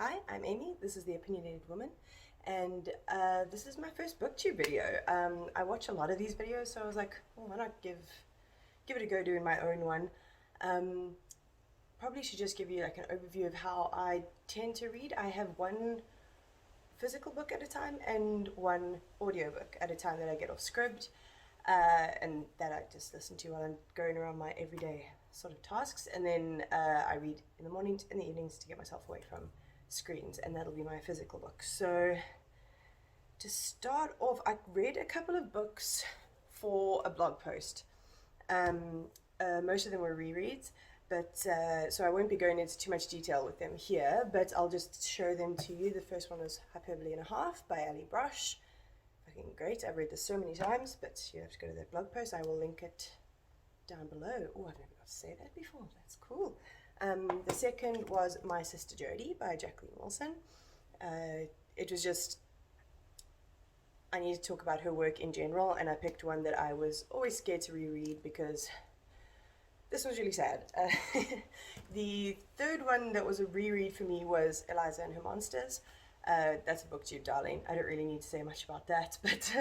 Hi, I'm Amy. This is The Opinionated Woman, and this is my first booktube video. I watch a lot of these videos, so I was like, well, why not give it a go doing my own one. Um, Probably should just give you like an overview of how I tend to read. I have one physical book at a time and one audiobook at a time that I get off script, and that I just listen to while I'm going around my everyday sort of tasks. And then I read in the mornings and the evenings to get myself away from screens, and that'll be my physical book. So to start off, I read a couple of books for a blog post. Most of them were rereads, but so I won't be going into too much detail with them here, but I'll just show them to you. The first one was Hyperbole and a Half by Brosh. Fucking great. I've read this so many times, but you have to go to that blog post. I will link it down below. Oh, I've never got to say that before. That's cool. The second was My Sister Jodie by Jacqueline. It was just, I need to talk about her work in general, and I picked one that I was always scared to reread because this was really sad. The third one that was a reread for me was Eliza and Her Monsters. That's a booktube darling. I don't really need to say much about that, but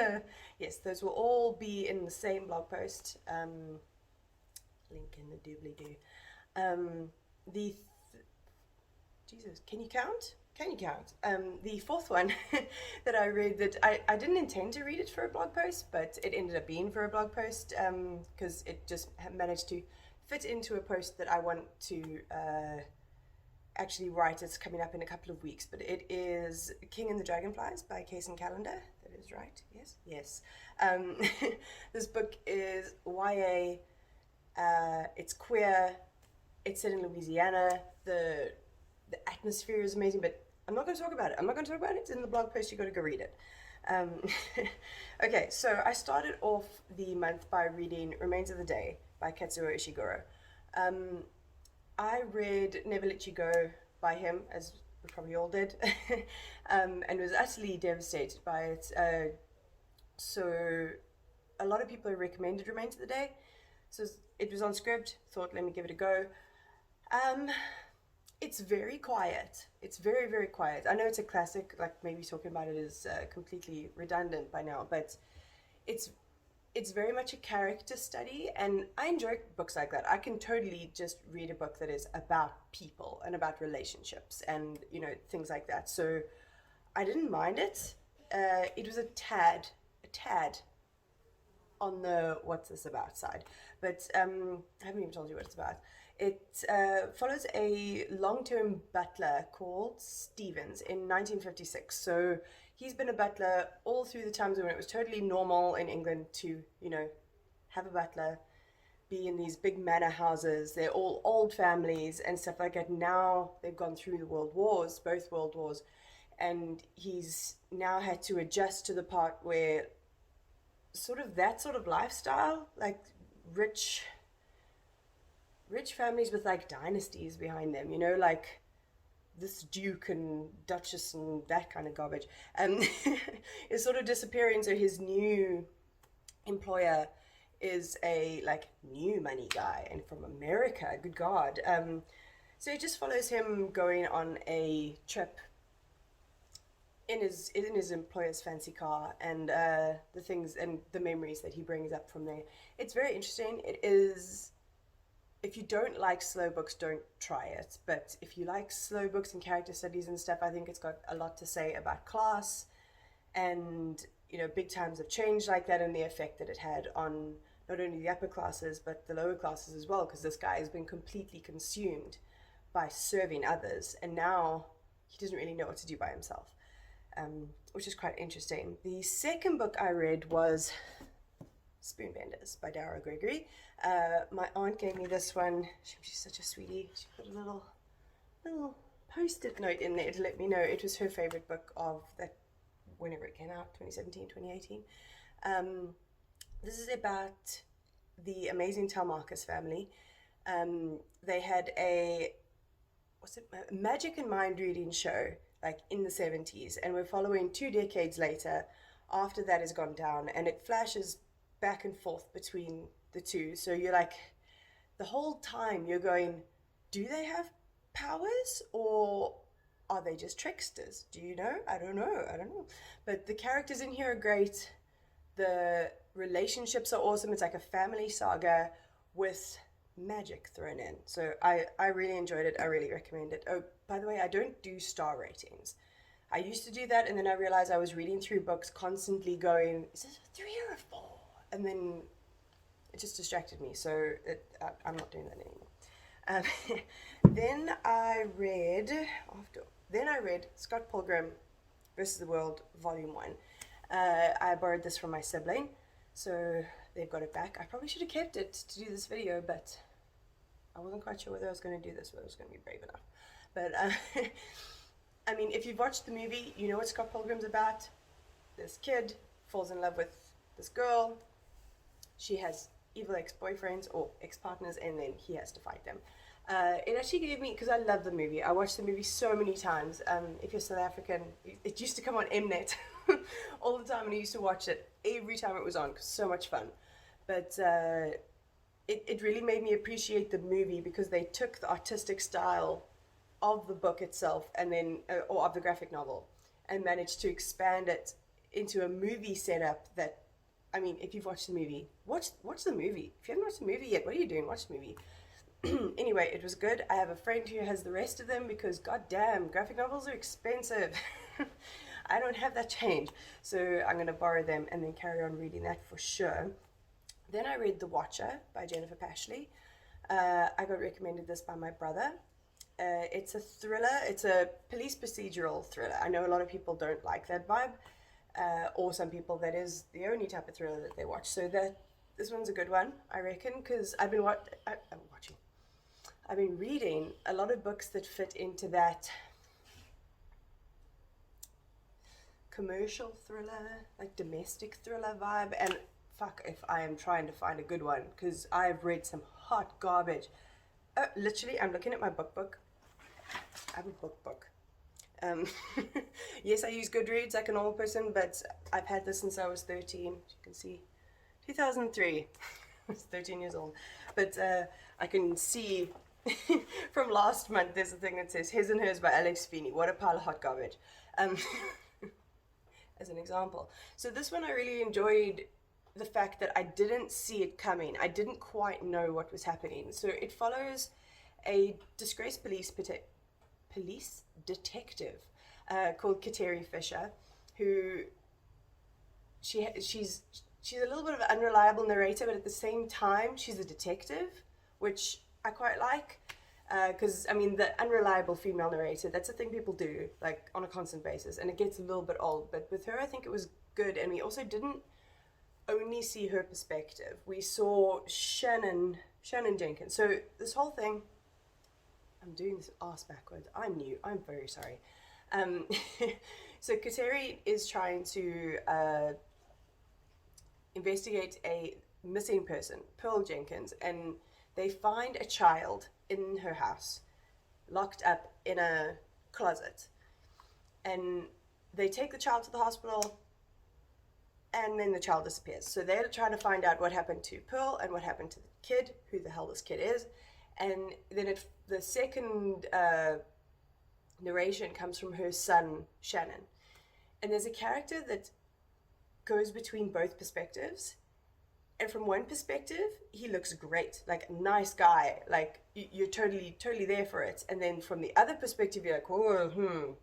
yes, those will all be in the same blog post. Link in the doobly-doo. Jesus, can you count? Can you count? The fourth one that I read, that I didn't intend to read it for a blog post, but it ended up being for a blog post because it just managed to fit into a post that I want to actually write. It's coming up in a couple of weeks, but it is King and the Dragonflies by Kacen Callendar. That is right. Yes. Yes. This book is YA. It's queer. It's set in Louisiana. The atmosphere is amazing, but I'm not going to talk about it. It's in the blog post. You got to go read it. Okay, so I started off the month by reading Remains of the Day by Kazuo Ishiguro. I read Never Let You Go by him, as we probably all did, and was utterly devastated by it. So a lot of people recommended Remains of the Day. So it was on script, thought, let me give it a go. It's very quiet. It's very, very quiet. I know it's a classic, like maybe talking about it is completely redundant by now, but it's very much a character study, and I enjoy books like that. I can totally just read a book that is about people and about relationships and, you know, things like that. So I didn't mind it. It was a tad on the what's this about side, but I haven't even told you what it's about. It follows a long-term butler called Stevens in 1956. So he's been a butler all through the times when it was totally normal in England to, you know, have a butler, be in these big manor houses. They're all old families and stuff like that. Now they've gone through the world wars, both world wars, and he's now had to adjust to the part where sort of that sort of lifestyle, like rich families with like dynasties behind them, you know, like this duke and duchess and that kind of garbage, is sort of disappearing. So his new employer is a like new money guy and from America, good God. So it just follows him going on a trip in his employer's fancy car, and the things and the memories that he brings up from there. It's very interesting. It is. If you don't like slow books, don't try it. But if you like slow books and character studies and stuff, I think it's got a lot to say about class and, you know, big times of change like that, and the effect that it had on not only the upper classes but the lower classes as well, because this guy has been completely consumed by serving others, and now he doesn't really know what to do by himself, which is quite interesting. The second book I read was Spoonbenders by Daryl Gregory. My aunt gave me this one. She's such a sweetie. She put a little post-it note in there to let me know it was her favorite book of that, whenever it came out, 2017, 2018. This is about the amazing Telmarcus family. They had a magic and mind reading show like in the 70s, and we're following 2 decades later after that has gone down, and it flashes back and forth between the two. So you're like, the whole time you're going, do they have powers or are they just tricksters? Do you know? I don't know. But the characters in here are great. The relationships are awesome. It's like a family saga with magic thrown in. So I really enjoyed it. I really recommend it. Oh, by the way, I don't do star ratings. I used to do that, and then I realized I was reading through books constantly going, is this a 3 or a 4? And then it just distracted me. So I'm not doing that anymore. Then I read Scott Pilgrim versus the World Volume 1. I borrowed this from my sibling, so they've got it back. I probably should have kept it to do this video, but I wasn't quite sure whether I was going to do this, whether I was going to be brave enough. But I mean, if you've watched the movie, you know what Scott Pilgrim's about. This kid falls in love with this girl. She has evil ex-boyfriends or ex-partners, and then he has to fight them. It actually gave me, because I love the movie. I watched the movie so many times. If you're South African, it used to come on Mnet all the time, and I used to watch it every time it was on, because so much fun. But it really made me appreciate the movie, because they took the artistic style of the book itself, and then or of the graphic novel, and managed to expand it into a movie setup that, I mean, if you've watched the movie, watch the movie. If you haven't watched the movie yet, what are you doing? Watch the movie. Anyway, it was good. I have a friend who has the rest of them, because goddamn, graphic novels are expensive. I don't have that change, so I'm going to borrow them and then carry on reading that for sure. Then I read The Watcher by Jennifer Pashley. I got recommended this by my brother. It's a thriller. It's a police procedural thriller. I know a lot of people don't like that vibe, or some people that is the only type of thriller that they watch. So this one's a good one, I reckon, because I've been reading a lot of books that fit into that commercial thriller, like domestic thriller vibe, and fuck if I am trying to find a good one, because I've read some hot garbage. Literally, I'm looking at my book. I have a book. Yes, I use Goodreads like a normal person, but I've had this since I was 13. As you can see, 2003. I was 13 years old. But I can see from last month, there's a thing that says His and Hers by Alice Feeney. What a pile of hot garbage. As an example. So this one I really enjoyed, the fact that I didn't see it coming. I didn't quite know what was happening. So it follows a disgraced police detective called Kateri Fisher, who she's a little bit of an unreliable narrator, but at the same time she's a detective, which I quite like, because I mean, the unreliable female narrator, that's a thing people do like on a constant basis, and it gets a little bit old. But with her, I think it was good, and we also didn't only see her perspective. We saw Shannon Jenkins. So this whole thing, I'm doing this ass backwards. I'm new. I'm very sorry. So Kateri is trying to investigate a missing person, Pearl Jenkins, and they find a child in her house, locked up in a closet. And they take the child to the hospital, and then the child disappears. So they're trying to find out what happened to Pearl and what happened to the kid, who the hell this kid is. And then the second narration comes from her son, Shannon. And there's a character that goes between both perspectives. And from one perspective, he looks great, like a nice guy, like you're totally there for it. And then from the other perspective, you're like, oh,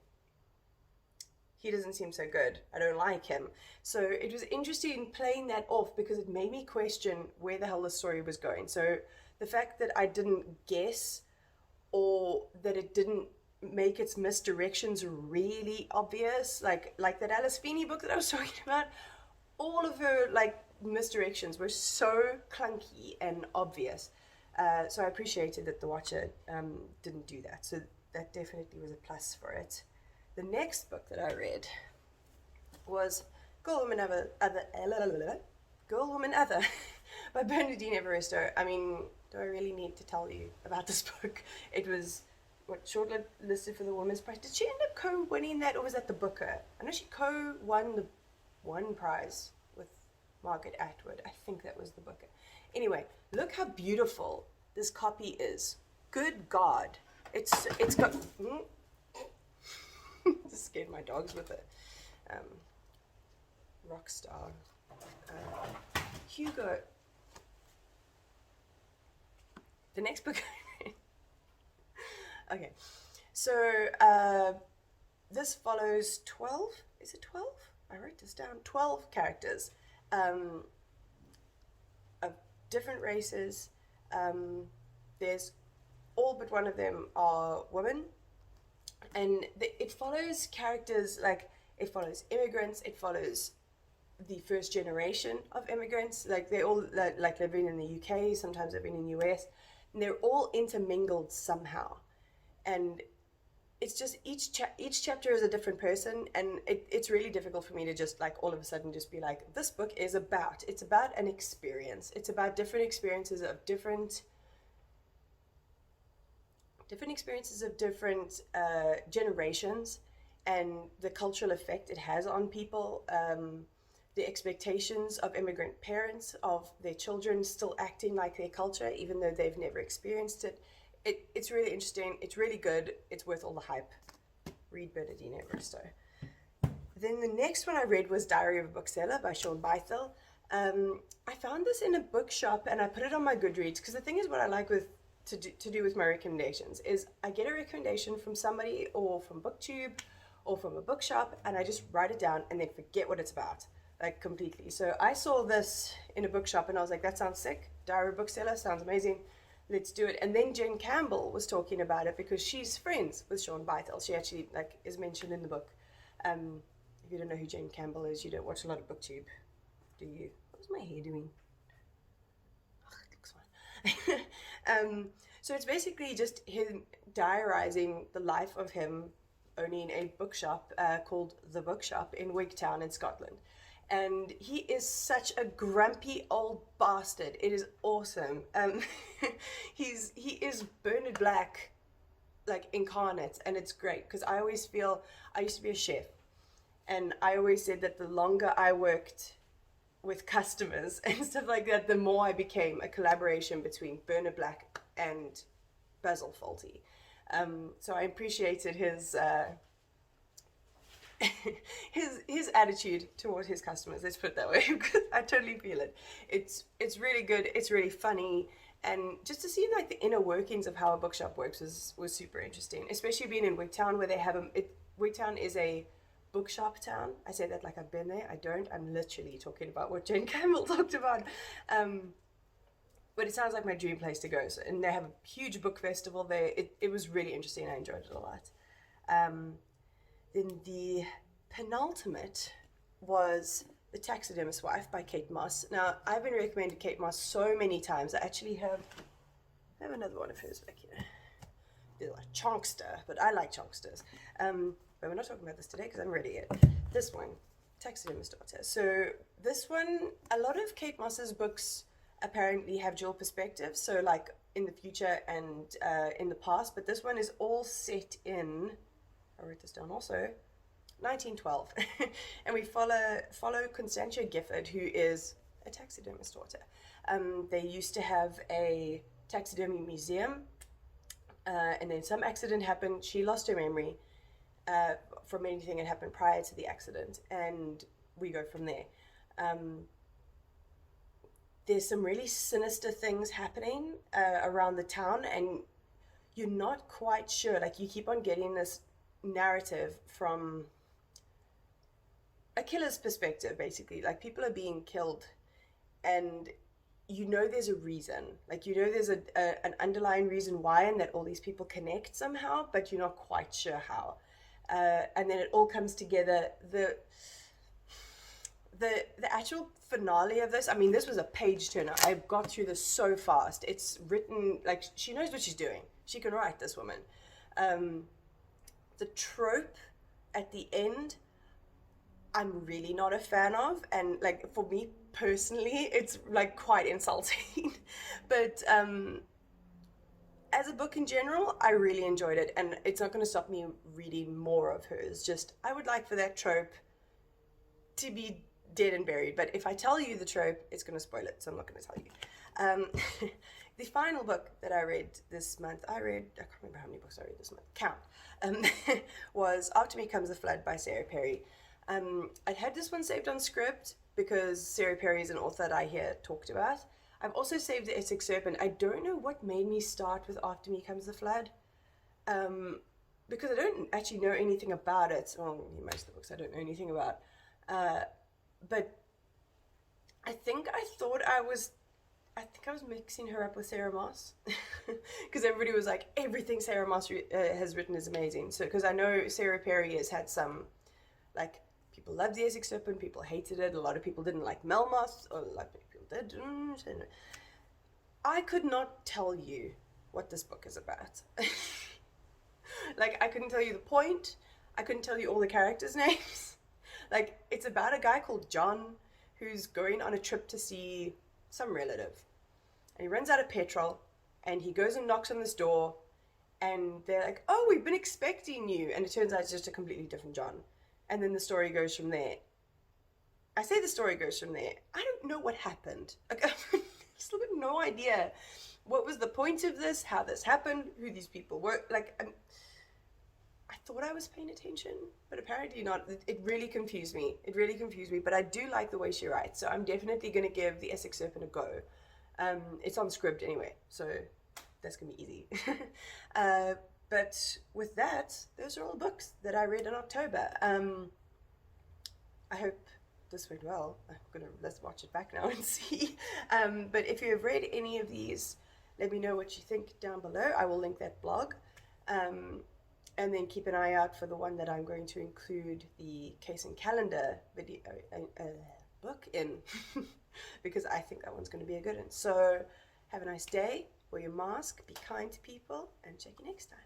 he doesn't seem so good. I don't like him. So it was interesting playing that off, because it made me question where the hell the story was going. So the fact that I didn't guess, or that it didn't make its misdirections really obvious, like that Alice Feeney book that I was talking about, all of her like misdirections were so clunky and obvious. So I appreciated that The Watcher didn't do that. So that definitely was a plus for it. The next book that I read was Girl, Woman, Other by Bernadine Evaristo. I mean, do I really need to tell you about this book? It was shortlisted for the Women's Prize. Did she end up co-winning that, or was that the Booker? I know she co-won the one prize with Margaret Atwood. I think that was the Booker. Anyway, look how beautiful this copy is. Good God. It's got... scared my dogs with it. Rockstar. Hugo. The next book I read. Okay, so this follows 12. Is it 12? I wrote this down. 12 characters of different races. There's all but one of them are women, and it follows characters like it follows immigrants. It follows the first generation of immigrants. Like they all like they've been in the UK. Sometimes they've been in the US, and they're all intermingled somehow. And it's just each chapter is a different person, and it's really difficult for me to just like all of a sudden just be like, this book is about, it's about an experience. It's about different experiences of different generations, and the cultural effect it has on people, the expectations of immigrant parents of their children still acting like their culture even though they've never experienced it. It's really interesting. It's really good. It's worth all the hype. Read Bernadine Evaristo. Then the next one I read was Diary of a Bookseller by Shaun Bythell. I found this in a bookshop and I put it on my Goodreads because the thing is, what I like to do with my recommendations is I get a recommendation from somebody or from Booktube or from a bookshop, and I just write it down and then forget what it's about, like completely. So I saw this in a bookshop and I was like, that sounds sick. Diary of a Bookseller sounds amazing. Let's do it. And then Jen Campbell was talking about it because she's friends with Shaun Bythell. She actually is mentioned in the book. If you don't know who Jen Campbell is, you don't watch a lot of Booktube, do you? What's my hair doing? Oh, it looks fine. So it's basically just him diarizing the life of him owning a bookshop called The Bookshop in Wigtown in Scotland. And he is such a grumpy old bastard. It is awesome. He is Bernard Black, like incarnate, and it's great because I always feel, I used to be a chef, and I always said that the longer I worked with customers and stuff like that, the more I became a collaboration between Bernard Black and Basil Fawlty. So I appreciated his his attitude toward his customers, let's put it that way, because I totally feel it. It's really good, it's really funny, and just to see like the inner workings of how a bookshop works was super interesting, especially being in Wigtown where they have Wigtown is a bookshop town. I say that like I've been there. I don't. I'm literally talking about what Jen Campbell talked about. But it sounds like my dream place to go. So, and they have a huge book festival there. It was really interesting. I enjoyed it a lot. Then the penultimate was The Taxidermist Wife by Kate Mosse. Now, I've been recommended Kate Mosse so many times. I actually have another one of hers back here. They're like Chonkster, but I like Chonksters. But we're not talking about this today because I'm ready yet. This one, Taxidermist Daughter. So this one, a lot of Kate Mosse's books apparently have dual perspectives. So like in the future and in the past. But this one is all set in, I wrote this down also, 1912. And we follow Constantia Gifford, who is a taxidermist daughter. They used to have a taxidermy museum. And then some accident happened. She lost her memory from anything that happened prior to the accident, and we go from there. There's some really sinister things happening around the town, and you're not quite sure. Like, you keep on getting this narrative from a killer's perspective, basically. Like, people are being killed, and you know there's a reason. Like, you know there's an underlying reason why, and that all these people connect somehow, but you're not quite sure how. And then it all comes together. The actual finale of this, I mean, this was a page turner. I got through this so fast. It's written, like, she knows what she's doing. She can write, this woman. The trope at the end, I'm really not a fan of, and like, for me personally, it's like quite insulting. But as a book in general, I really enjoyed it, and it's not going to stop me reading more of hers. Just, I would like for that trope to be dead and buried, but if I tell you the trope, it's going to spoil it, so I'm not going to tell you. the final book that I read this month, I can't remember how many books I read this month, count, um, was After Me Comes the Flood by Sarah Perry. I'd had this one saved on script because Sarah Perry is an author that I hear talked about. I've also saved The Essex Serpent. I don't know what made me start with After Me Comes the Flood, because I don't actually know anything about it. Well, most of the books I don't know anything about. But I think I was mixing her up with Sarah Moss, because everybody was like, everything Sarah Moss has written is amazing. So, because I know Sarah Perry has had some, like, people loved The Essex Serpent, people hated it, a lot of people didn't like Melmoth, or a lot of people did. I could not tell you what this book is about. Like, I couldn't tell you the point, I couldn't tell you all the characters' names. Like, it's about a guy called John who's going on a trip to see some relative. And he runs out of petrol, and he goes and knocks on this door, and they're like, oh, we've been expecting you. And it turns out it's just a completely different John. And then the story goes from there. I say the story goes from there. I don't know what happened. Like, I still got no idea what was the point of this, how this happened, who these people were. Like, I thought I was paying attention, but apparently not. It really confused me. It really confused me, but I do like the way she writes, so I'm definitely going to give The Essex Serpent a go. It's on script anyway, so that's going to be easy. But with that, those are all the books that I read in October. I hope this went well. Let's watch it back now and see. But if you have read any of these, let me know what you think down below. I will link that blog. And then keep an eye out for the one that I'm going to include the Kacen Callendar video book in, because I think that one's going to be a good one. So have a nice day, wear your mask, be kind to people, and check you next time.